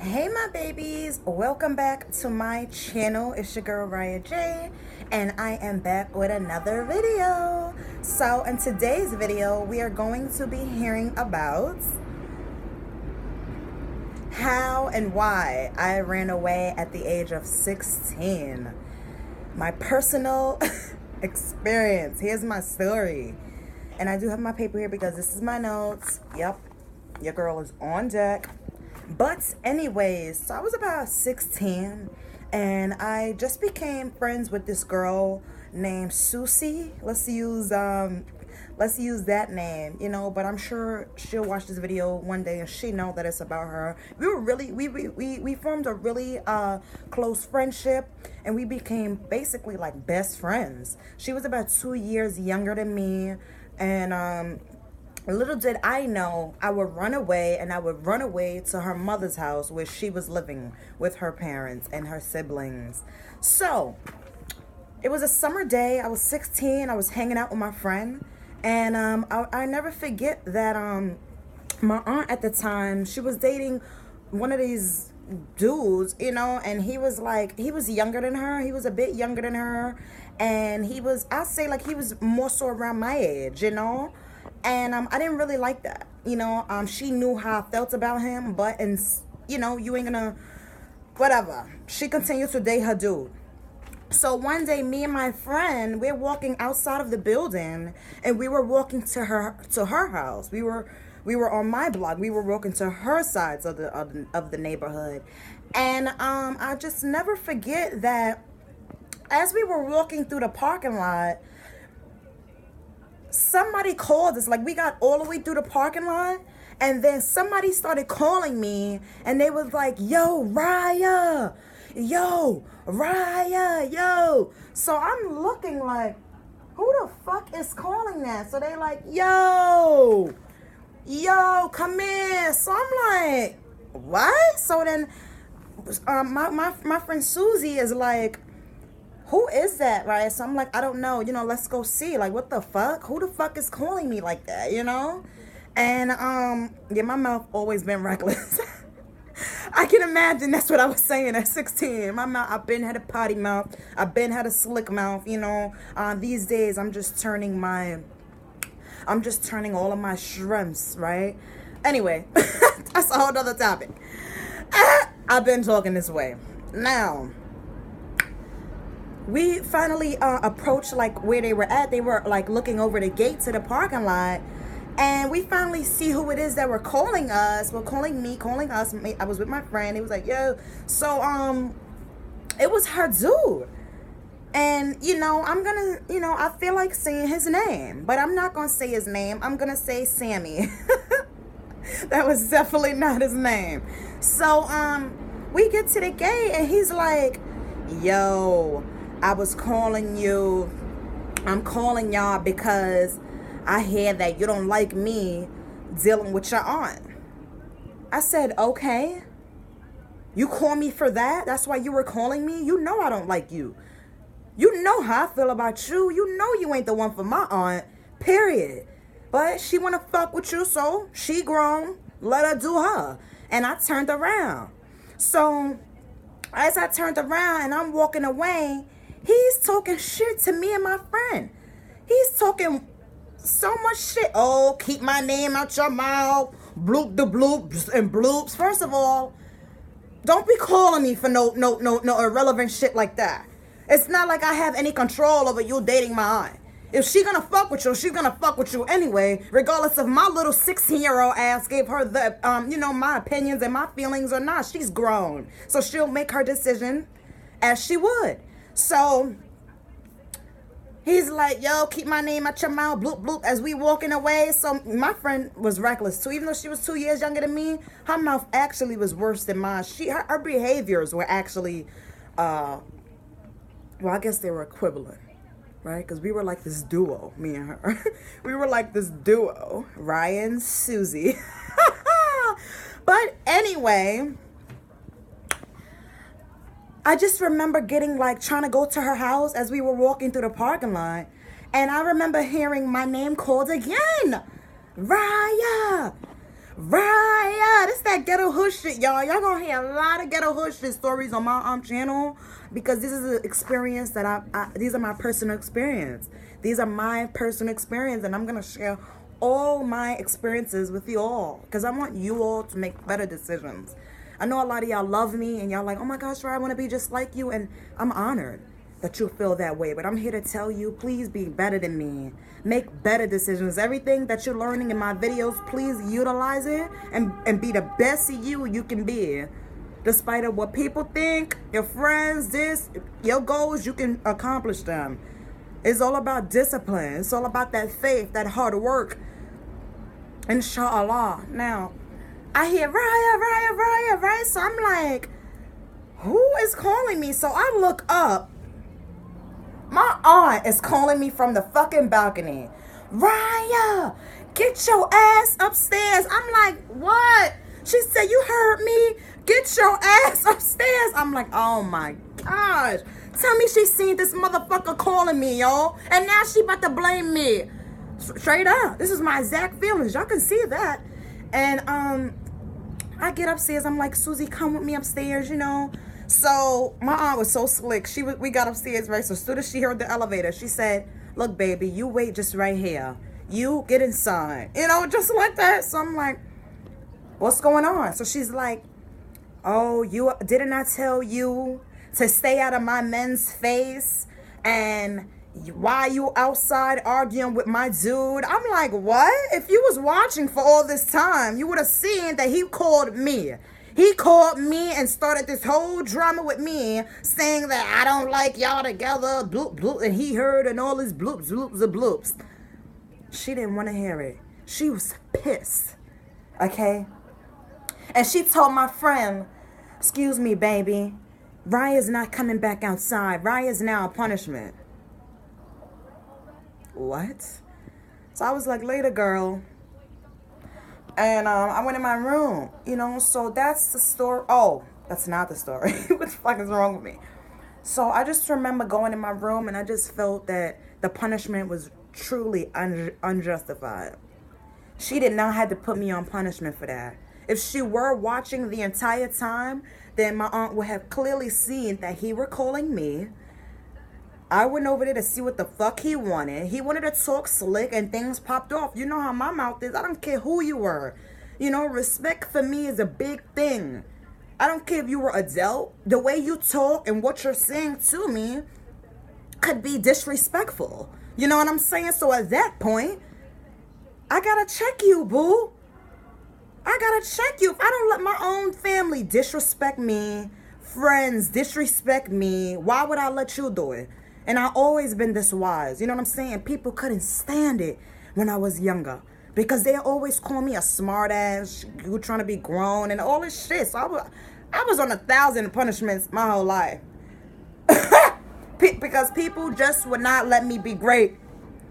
Hey my babies, welcome back to my channel. It's your girl Riah J, and I am back with another video. So in today's video, we are going to be hearing about how and why I ran away at the age of 16. My personal experience. Here's my story. And I do have my paper here because this is my notes. Yep, your girl is on deck. But anyways, so I was about 16 and I just became friends with this girl named Susie. Let's use that name, but I'm sure she'll watch this video one day and she know that it's about her. We formed a really close friendship, and we became basically like best friends. She was about 2 years younger than me, and little did I know I would run away, and I would run away to her mother's house where she was living with her parents and her siblings. So it was a summer day. I was 16. I was hanging out with my friend, and I never forget that my aunt at the time, she was dating one of these dudes, and he was younger than her. He was a bit younger than her, and I'd say like he was more so around my age, and I didn't really like that. She knew how I felt about him, but you ain't gonna whatever. She continued to date her dude. So one day, me and my friend, we're walking outside of the building, and we were walking to her house. We were on my block. We were walking to her sides of the neighborhood, and I just never forget that as we were walking through the parking lot, somebody called us. Like, we got all the way through the parking lot, and then somebody started calling me, and they was like, "Yo, Riah, yo, Riah, yo." So I'm looking like, who the fuck is calling that? So they like, yo, come in. So I'm like, what? So then my friend Susie is like, who is that, right? So I'm like, I don't know, let's go see. Like, what the fuck? Who the fuck is calling me like that, And, yeah, my mouth always been reckless. I can imagine that's what I was saying at 16. My mouth, I've been had a potty mouth. I've been had a slick mouth, These days, I'm just turning all of my shrimps, right? Anyway, that's a whole other topic. I've been talking this way. Now, we finally approached like where they were at. They were like looking over the gate to the parking lot, and we finally see who it is that were calling us. Well, calling us. I was with my friend. He was like, yo. So it was her dude. And I'm gonna, I feel like saying his name, but I'm not gonna say his name. I'm gonna say Sammy. That was definitely not his name. So we get to the gate, and he's like, yo, I was calling you. I'm calling y'all because I hear that you don't like me dealing with your aunt. I said, okay. You call me for that? That's why you were calling me? You know I don't like you. You know how I feel about you. You know you ain't the one for my aunt. Period. But she wanna fuck with you, so she grown. Let her do her. And I turned around. So as I turned around and I'm walking away, he's talking shit to me and my friend. He's talking so much shit. Oh, keep my name out your mouth. Bloop the bloops and bloops. First of all, don't be calling me for no irrelevant shit like that. It's not like I have any control over you dating my aunt. If she gonna fuck with you, she's gonna fuck with you anyway, regardless of my little 16-year-old ass gave her the, my opinions and my feelings or not. She's grown. So she'll make her decision as she would. So he's like, yo, keep my name out your mouth, bloop, bloop, as we walking away. So my friend was reckless too. Even though she was 2 years younger than me, her mouth actually was worse than mine. Her behaviors were actually, well, I guess they were equivalent, right? Because we were like this duo, me and her. We were like this duo, Riah and Susie. But anyway, I just remember trying to go to her house as we were walking through the parking lot. And I remember hearing my name called again. Riah, Raya, this that ghetto hood shit, y'all. Y'all gonna hear a lot of ghetto hood shit stories on my channel, because this is an experience that these are my personal experience. These are my personal experience, and I'm gonna share all my experiences with you all, because I want you all to make better decisions. I know a lot of y'all love me, and y'all like, oh my gosh, Raya, I want to be just like you, and I'm honored that you feel that way. But I'm here to tell you, please be better than me. Make better decisions. Everything that you're learning in my videos, please utilize it and be the best you can be. Despite of what people think, your friends, your goals, you can accomplish them. It's all about discipline. It's all about that faith, that hard work. Inshallah. Now, I hear Raya, right? So I'm like, who is calling me? So I look up. My aunt is calling me from the fucking balcony. Raya, get your ass upstairs. I'm like, what? She said, you heard me. Get your ass upstairs. I'm like, oh my gosh. Tell me she seen this motherfucker calling me, y'all. And now she about to blame me. Straight up. This is my exact feelings. Y'all can see that. And I get upstairs. I'm like, Susie, come with me upstairs, you know. So my aunt was so slick. We got upstairs, right? So as soon as she heard the elevator, she said, look, baby, you wait just right here. You get inside. You know, just like that. So I'm like, what's going on? So she's like, oh, didn't I tell you to stay out of my men's face? And why you outside arguing with my dude? I'm like, what? If you was watching for all this time, you would have seen that he called me. He called me and started this whole drama with me, saying that I don't like y'all together, bloop, bloop, and he heard and all his bloops, bloops, and bloops. She didn't want to hear it. She was pissed, okay? And she told my friend, excuse me, baby, Raya's not coming back outside. Raya's now a punishment. What? So I was like, later, girl. And I went in my room, you know, so that's the story. Oh, that's not the story. What the fuck is wrong with me? So I just remember going in my room, and I just felt that the punishment was truly unjustified. She did not have to put me on punishment for that. If she were watching the entire time, then my aunt would have clearly seen that he were calling me. I went over there to see what the fuck he wanted. He wanted to talk slick, and things popped off. You know how my mouth is. I don't care who you were. You know, respect for me is a big thing. I don't care if you were adult. The way you talk and what you're saying to me could be disrespectful. You know what I'm saying? So at that point, I gotta check you, boo. I gotta check you. If I don't let my own family disrespect me, friends disrespect me, why would I let you do it? And I've always been this wise. You know what I'm saying? People couldn't stand it when I was younger, because they always call me a smart ass, you trying to be grown and all this shit. So I was on 1,000 punishments my whole life. Because people just would not let me be great.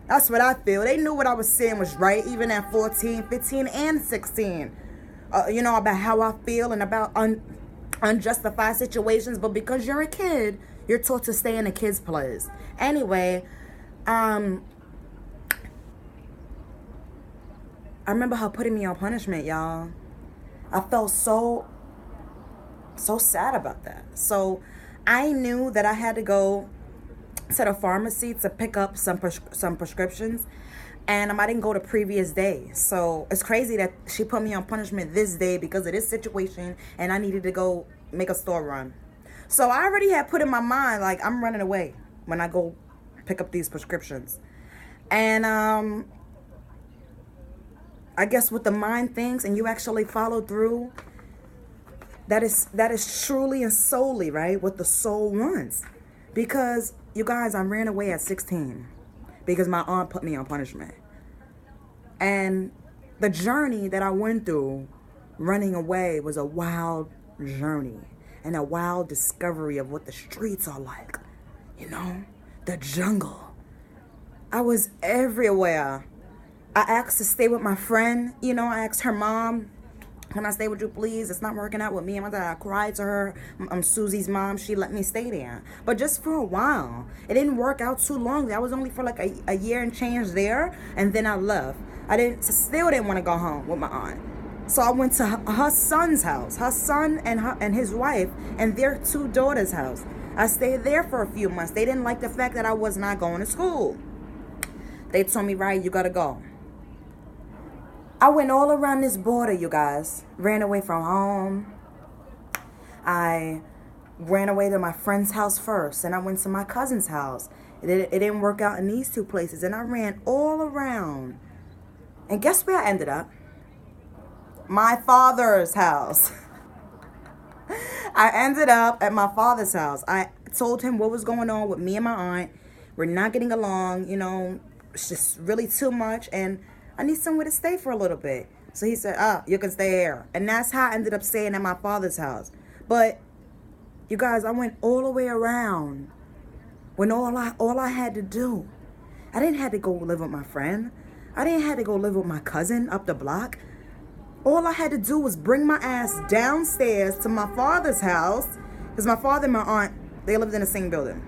That's what I feel. They knew what I was saying was right, even at 14, 15, and 16. You know, about how I feel and about unjustified situations. But because you're a kid, you're taught to stay in a kid's place. Anyway, I remember her putting me on punishment, y'all. I felt so sad about that. So I knew that I had to go to the pharmacy to pick up some prescriptions, and I didn't go the previous day. So it's crazy that she put me on punishment this day because of this situation, and I needed to go make a store run. So I already had put in my mind, like, I'm running away when I go pick up these prescriptions. And I guess what the mind thinks and you actually follow through, that is truly and solely, right, what the soul wants. Because, you guys, I ran away at 16 because my aunt put me on punishment. And the journey that I went through running away was a wild journey and a wild discovery of what the streets are like. You know, the jungle. I was everywhere. I asked to stay with my friend. You know, I asked her mom, can I stay with you, please? It's not working out with me and my dad. I cried to her. I'm Susie's mom. She let me stay there. But just for a while. It didn't work out too long. I was only for like a year and change there. And then I left. Still didn't want to go home with my aunt. So I went to her son's house, her son and his wife and their 2 daughters' house. I stayed there for a few months. They didn't like the fact that I was not going to school. They told me, right, you got to go. I went all around this border, you guys. Ran away from home. I ran away to my friend's house first. And I went to my cousin's house. It didn't work out in these 2 places. And I ran all around. And guess where I ended up? My father's house. I ended up at my father's house. I told him what was going on with me and my aunt. We're not getting along, you know, it's just really too much, and I need somewhere to stay for a little bit. So he said, you can stay here. And that's how I ended up staying at my father's house. But you guys, I went all the way around when all I had to do, I didn't have to go live with my friend. I didn't have to go live with my cousin up the block. All I had to do was bring my ass downstairs to my father's house, because my father and my aunt, they lived in the same building.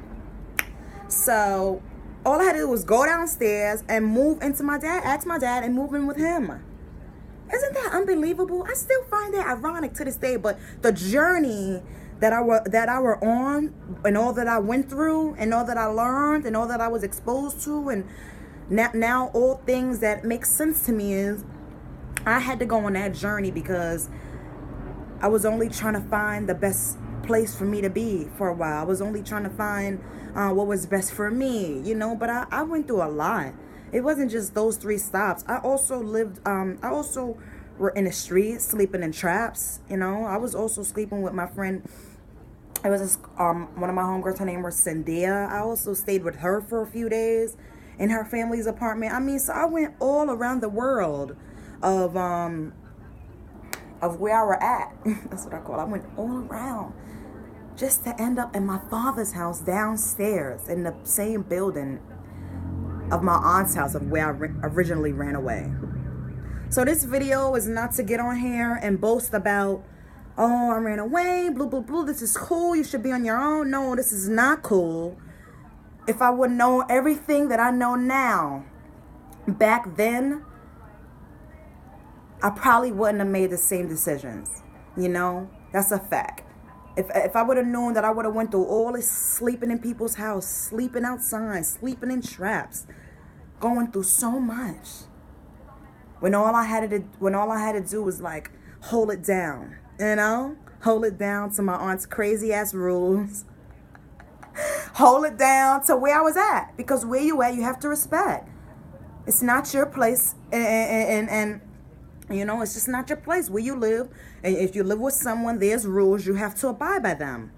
So all I had to do was go downstairs and move into my dad, ask my dad, and move in with him. Isn't that unbelievable? I still find that ironic to this day, but the journey that I were on, and all that I went through, and all that I learned, and all that I was exposed to, and now all things that make sense to me is I had to go on that journey because I was only trying to find the best place for me to be for a while. I was only trying to find what was best for me, you know, but I went through a lot. It wasn't just those 3 stops. I also were in the streets, sleeping in traps, you know. I was also sleeping with my friend. It was one of my homegirls, her name was Cynthia. I also stayed with her for a few days in her family's apartment. I mean, so I went all around the world of where I were at. That's what I call it. I went all around just to end up in my father's house downstairs in the same building of my aunt's house of where I originally ran away. So this video is not to get on here and boast about, oh, I ran away, blue, blue, blue, this is cool, you should be on your own. No, this is not cool. If I would know everything that I know now, back then, I probably wouldn't have made the same decisions. You know, that's a fact. If I would have known that I would have went through all this sleeping in people's house, sleeping outside, sleeping in traps, going through so much, when all I had to do was like hold it down, you know, hold it down to my aunt's crazy ass rules, hold it down to where I was at, because where you at, you have to respect. It's not your place, and you know, it's just not your place where you live. And if you live with someone, there's rules. You have to abide by them.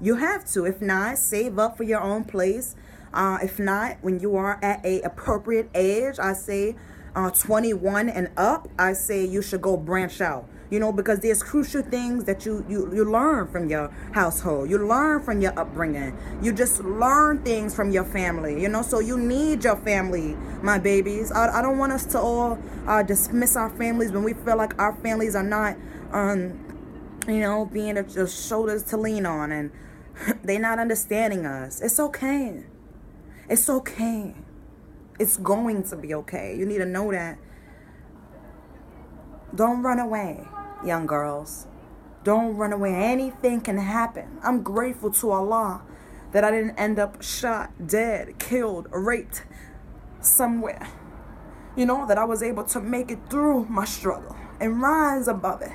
You have to. If not, save up for your own place. If not, when you are at a appropriate age, I say 21 and up, I say you should go branch out. You know, because there's crucial things that you learn from your household. You learn from your upbringing. You just learn things from your family, you know. So you need your family, my babies. I don't want us to all dismiss our families when we feel like our families are not, you know, being the shoulders to lean on, and they're not understanding us. It's okay. It's okay. It's going to be okay. You need to know that. Don't run away, young girls. Don't run away. Anything can happen. I'm grateful to Allah that I didn't end up shot, dead, killed, raped somewhere. You know, that I was able to make it through my struggle and rise above it.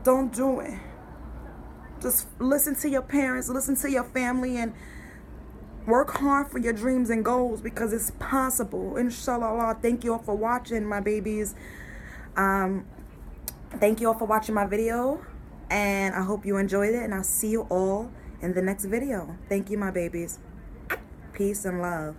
Don't do it. Just listen to your parents, listen to your family, and work hard for your dreams and goals, because it's possible. Inshallah. Thank you all for watching, my babies. Thank you all for watching my video, and I hope you enjoyed it, and I'll see you all in the next video. Thank you, my babies. Peace and love.